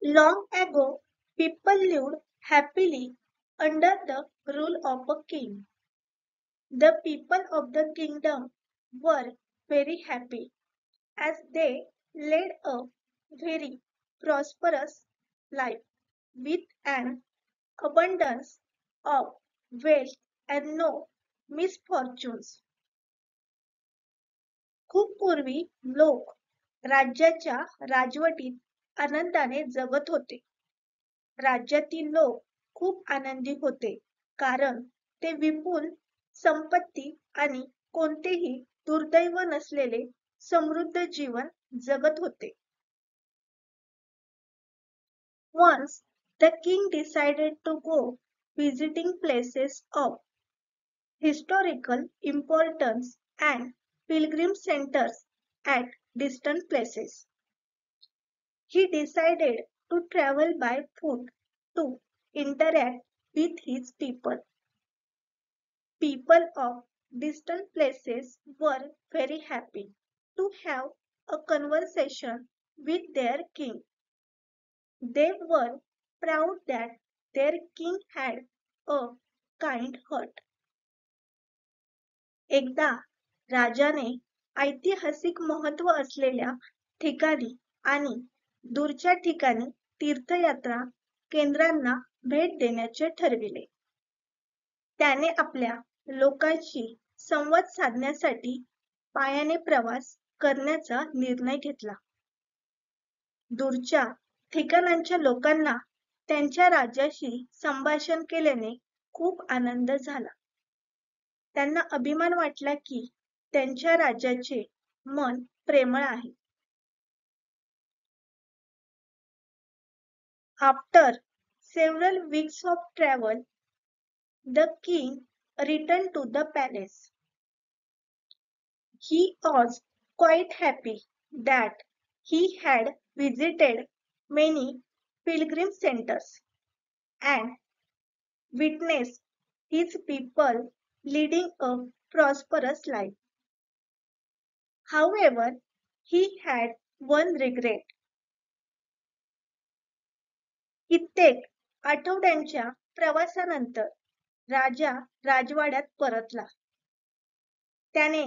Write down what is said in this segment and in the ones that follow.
Long ago, people lived happily under the rule of a king. The people of the kingdom were very happy as they led a very prosperous life with an abundance of wealth and no misfortunes. खूप पूर्वी लोक राज्याच्या राजवटीत आनंदाने जगत होते. राज्यातील लोक खूप आनंदी होते कारण ते विपुल संपत्ती आणि कोणतेही दुर्दैव नसलेले समृद्ध जीवन जगत होते. Once the king decided to go visiting places of historical importance and pilgrim centers at distant places. He decided to travel by foot to interact with his people. People of distant places were very happy to have a conversation with their king. They were proud that their king had a kind heart. एकदा राजाने ऐतिहासिक महत्त्व असलेल्या ठिकाणी आणि दूरच्या ठिकाणी तीर्थयात्रा केंद्रांना भेट देण्याचे ठरविले. त्याने आपल्या लोकांशी संवाद साधण्यासाठी पायाने प्रवास करण्याचा निर्णय घेतला. दूरच्या ठिकाणांच्या लोकांना त्यांच्या राजाशी संभाषण केल्याने खूप आनंद झाला. त्यांना अभिमान वाटला की त्यांच्या राजाचे मन प्रेमळ आहे. After several weeks of travel, the king returned to the palace. He was quite happy that he had visited many pilgrim centers and witnessed his people leading a prosperous life. However, he had one regret. कित्येक आठवड्यांच्या प्रवासानंतर राजा राजवाड्यात परतला. त्याने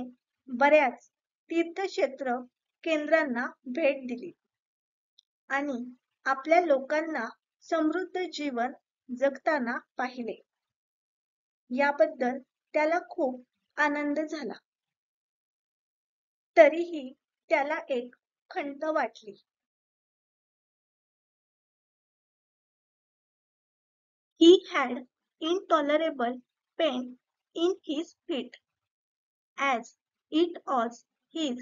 बऱ्याच तीर्थक्षेत्र केंद्रांना भेट दिली आणि आपल्या लोकांना समृद्ध जीवन जगताना पाहिले. याबद्दल त्याला खूप आनंद झाला. तरीही त्याला एक खंत वाटली. He had intolerable pain in his feet, as it was his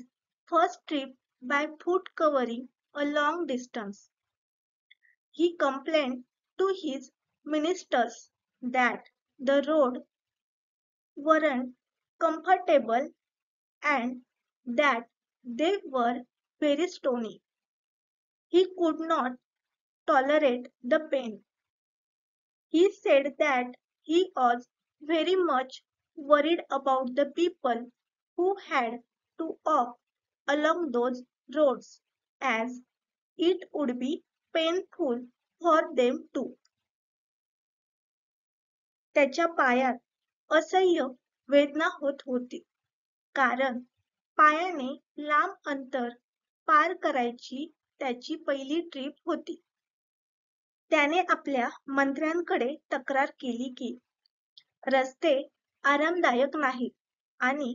first trip by foot covering a long distance. He complained to his ministers that the road weren't comfortable and that they were very stony. He could not tolerate the pain. He said that he was very much worried about the people who had to walk along those roads, as it would be painful for them too. त्याच्या पायात असह्य वेदना होत होती कारण पायाने लांब अंतर पार करायची त्याची पहिली ट्रिप होती. त्याने आपल्या मंत्र्यांकडे तक्रार केली की रस्ते आरामदायक नाहीत आणि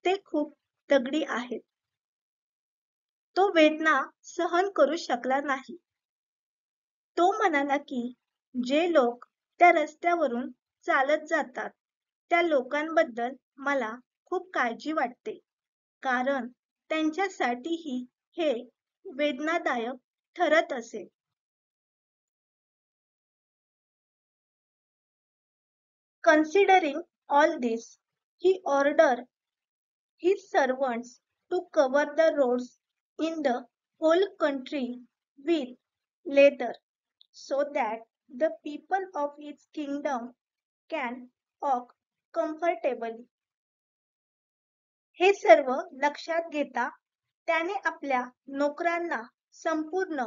ते खूप दगडी आहेत. तो वेदना सहन करू शकला नाही. तो म्हणाला की जे लोक त्या रस्त्यावरून चालत जातात त्या लोकांबद्दल मला खूप काळजी वाटते कारण त्यांच्यासाठीही हे वेदनादायक ठरत असेल. Considering all this, he ordered his servants to cover the roads in the whole country with leather so that the people of his kingdom can walk comfortably. हे सर्व लक्षात घेता त्याने आपल्या नोकरांना संपूर्ण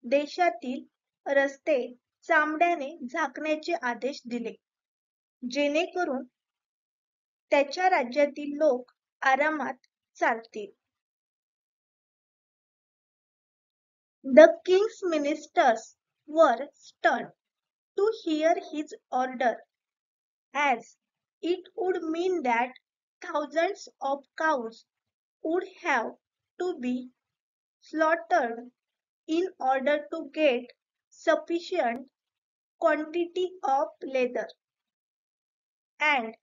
देशातील रस्ते चामड्याने झाकण्याचे आदेश दिले, जेणेकरून त्याच्या राज्यातील लोक आरामात चालतील. The king's ministers were stunned to hear his order, as it would mean that thousands of cows would have to be slaughtered in order to get sufficient quantity of leather, and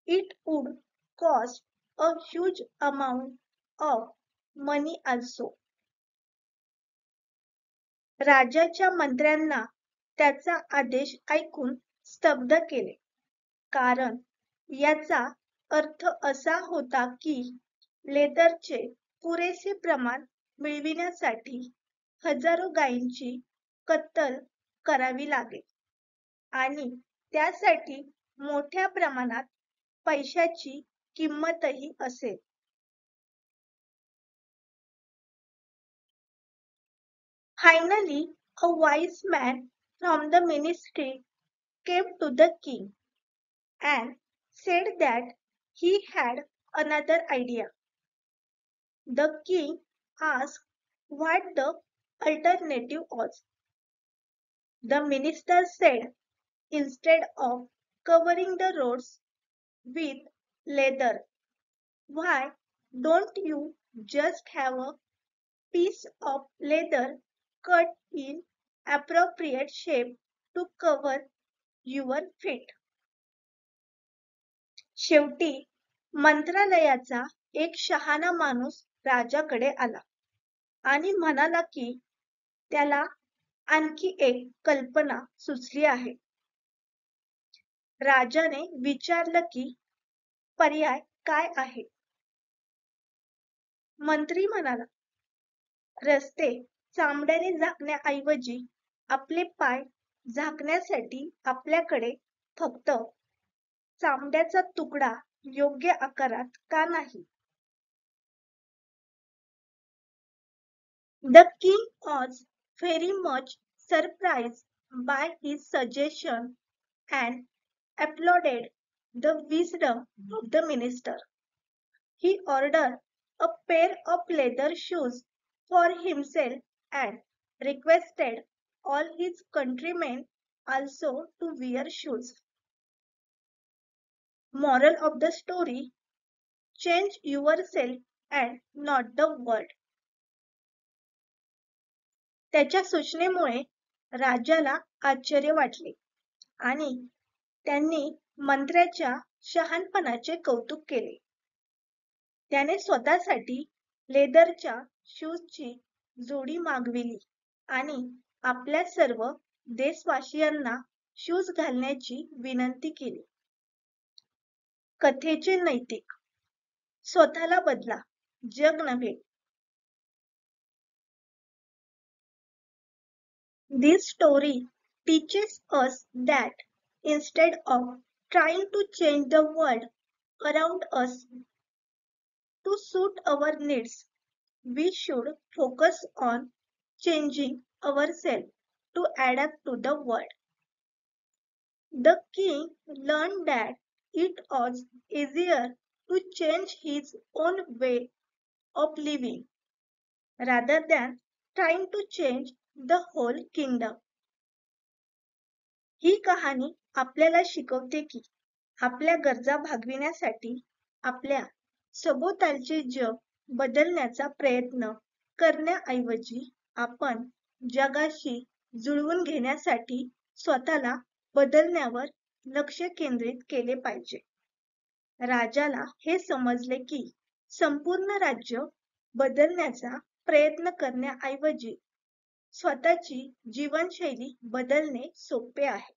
it would cost a huge amount of money also. राजाच्या मंत्र्यांना त्याचा आदेश ऐकून स्तब्ध केले, कारण याचा अर्थ असा होता की लेदरचे पुरेसे प्रमाण मिळविण्यासाठी हजारो गायींची कत्तल करावी लागेल आणि त्यासाठी मोठ्या प्रमाणात पैशाची किंमतही असेल. Finally, a wise man from the ministry came to the king and said that he had another idea. The king asked what the alternative was. The minister said, instead of covering the roads with leather, why don't you just have a piece of leather cut in appropriate shape to cover your feet? शेवटी मंत्रालयाचा एक शहाणा माणूस राजाकडे आला आणि म्हणाला की त्याला आणखी एक कल्पना सुचली आहे. राजाने विचारलं की पर्याय काय आहे. मंत्री म्हणाला, रस्ते चामड्याने झाकण्याऐवजी आपले पाय झाकण्यासाठी आपल्याकडे फक्त चामड्याचा तुकडा योग्य आकारात का नाही? The king was very much surprised by his suggestion and applauded the wisdom of the minister. He ordered a pair of leather shoes for himself and requested all his countrymen also to wear shoes. Moral of the story: change yourself and not the world. त्याच्या सूचनेमुळे राजाला आश्चर्य वाटले आणि त्यांनी मंत्र्याच्या शहाणपणाचे कौतुक केले. त्याने स्वतःसाठी लेदरच्या शूजची जोडी मागविली आणि आपल्या सर्व देशवासियांना शूज घालण्याची विनंती केली. कथेचे नैतिक: स्वतःला बदला, जग नव्हे. This story teaches us that instead of trying to change the world around us to suit our needs, we should focus on changing ourselves to adapt to the world. The king learned that it was easier to change his own way of living rather than trying to change the whole kingdom. ही कहाणी आपल्याला शिकवते की आपल्या गरजा भागविण्यासाठी आपल्या सभोवतालचे जग बदलण्याचा प्रयत्न करण्याऐवजी आपण जगाशी जुळवून घेण्यासाठी स्वतःला बदलण्यावर लक्ष केंद्रित केले पाहिजे. राजाला हे समजले की संपूर्ण राज्य बदलण्याचा प्रयत्न करण्याऐवजी स्वतःची जीवनशैली बदलणे सोपे आहे.